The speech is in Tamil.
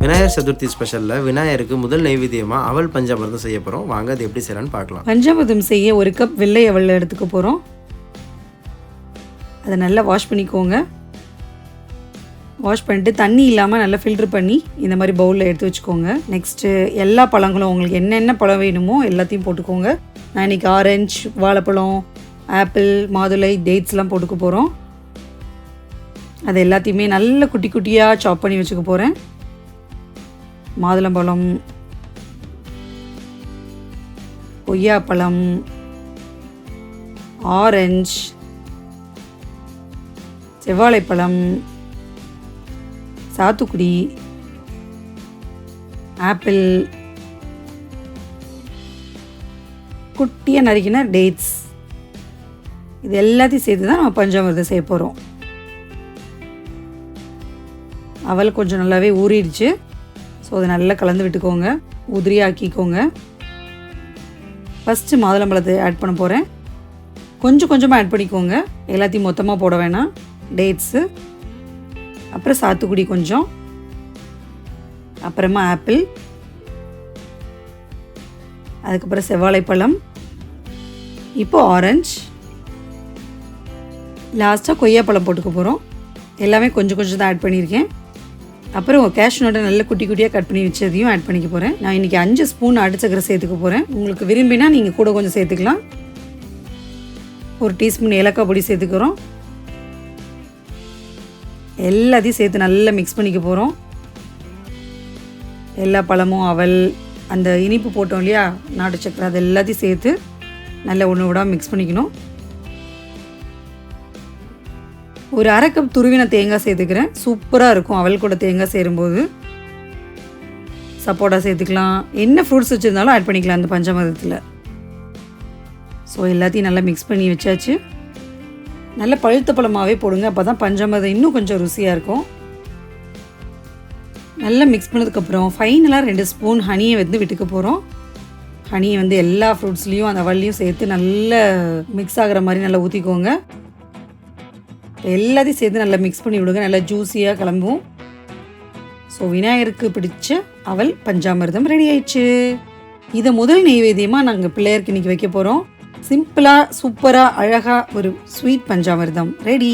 விநாயகர் சதுர்த்தி ஸ்பெஷலில் விநாயகருக்கு முதல் நைவேத்தியமாக அவல் பஞ்சாமிர்தம் செய்ய போகிறோம். வாங்க அது எப்படி செய்யலான்னு பார்க்கலாம். பஞ்சாமிர்தம் செய்ய 1 கப் வெள்ளை அவல் எடுத்துக்க போகிறோம். அதை நல்லா வாஷ் பண்ணிக்கோங்க. வாஷ் பண்ணிட்டு தண்ணி இல்லாமல் நல்லா ஃபில்ட்ரு பண்ணி இந்த மாதிரி பவுலில் எடுத்து வச்சுக்கோங்க. நெக்ஸ்ட்டு எல்லா பழங்களும் உங்களுக்கு என்னென்ன பழம் வேணுமோ எல்லாத்தையும் போட்டுக்கோங்க. நான் இன்றைக்கி ஆரஞ்சு, வாழைப்பழம், ஆப்பிள், மாதுளை, டேட்ஸ்லாம் போட்டுக்க போகிறோம். அது எல்லாத்தையுமே நல்ல குட்டி குட்டியாக சாப் பண்ணி வச்சுக்க போகிறேன். மாதுளம்பழம், கொய்யாப்பழம், ஆரஞ்சு, செவ்வாழைப்பழம், சாத்துக்குடி, ஆப்பிள், குட்டியாக நறுக்கின டேட்ஸ், இது எல்லாத்தையும் சேர்த்து தான் நம்ம பஞ்சாமிர்தம் செய்ய போகிறோம். அவல் கொஞ்சம் நல்லாவே ஊறிடுச்சு. ஸோ அதை நல்லா கலந்து விட்டுக்கோங்க, உதிரியாக்கிக்கோங்க. ஃபஸ்ட்டு மாதுளம்பழத்தை ஆட் பண்ண போகிறேன். கொஞ்சம் கொஞ்சமாக ஆட் பண்ணிக்கோங்க, எல்லாத்தையும் மொத்தமாக போட வேணாம். டேட்ஸு, அப்புறம் சாத்துக்குடி கொஞ்சம், அப்புறமா ஆப்பிள், அதுக்கப்புறம் செவ்வாழைப்பழம், இப்போது ஆரஞ்சு, லாஸ்ட்டாக கொய்யாப்பழம் போட்டுக்க போகிறோம். எல்லாமே கொஞ்சம் கொஞ்சம் தான் ஆட் பண்ணியிருக்கேன். அப்புறம் கேஷ்யூ நட்டை நல்ல குட்டி குட்டியாக கட் பண்ணி வச்சதையும் ஆட் பண்ணிக்க போகிறேன். நான் இன்றைக்கி 5 ஸ்பூன் நாட்டு சக்கரை சேர்த்துக்க போகிறேன். உங்களுக்கு விரும்பினா நீங்கள் கூட கொஞ்சம் சேர்த்துக்கலாம். 1 டீஸ்பூன் ஏலக்காய் பொடி சேர்த்துக்கிறோம். எல்லாத்தையும் சேர்த்து நல்லா மிக்ஸ் பண்ணிக்க போகிறோம். எல்லா பழமும், அவல், அந்த இனிப்பு போட்டோம் இல்லையா நாட்டு சக்கரை, அது எல்லாத்தையும் சேர்த்து நல்லா ஒன்று விடாமல் மிக்ஸ் பண்ணிக்கணும். ஒரு 1/2 கப் துருவின தேங்காய் சேர்த்துக்கிறேன். சூப்பராக இருக்கும் அவல் கூட தேங்காய் சேரும்போது. சப்போட்டா சேர்த்துக்கலாம், என்ன ஃப்ரூட்ஸ் வச்சுருந்தாலும் ஆட் பண்ணிக்கலாம் அந்த பஞ்சாமிர்தத்தில். ஸோ எல்லாத்தையும் நல்லா மிக்ஸ் பண்ணி வச்சாச்சு. நல்ல பழுத்த பழமாகவே போடுங்க, அப்போ தான் பஞ்சாமிர்தம் இன்னும் கொஞ்சம் ருசியாக இருக்கும். நல்லா மிக்ஸ் பண்ணதுக்கப்புறம் ஃபைனலாக 2 ஸ்பூன் ஹனியை விட்டுக்க போகிறோம். ஹனியை எல்லா ஃப்ரூட்ஸ்லேயும் அந்த அவல்லையும் சேர்த்து நல்லா மிக்ஸ் ஆகிற மாதிரி நல்லா ஊற்றிக்கோங்க. எல்லாத்தையும் சேர்த்து நல்லா மிக்ஸ் பண்ணி விடுங்க, நல்லா ஜூஸியாக கிளம்பும். ஸோ விநாயகருக்கு பிடிச்ச அவல் பஞ்சாமிர்தம் ரெடி ஆயிடுச்சு. இதை முதல் நைவேத்தியமாக நாங்கள் பிள்ளையருக்கு இன்றைக்கி வைக்க போகிறோம். சிம்பிளாக சூப்பராக அழகாக ஒரு ஸ்வீட் பஞ்சாமிர்தம் ரெடி.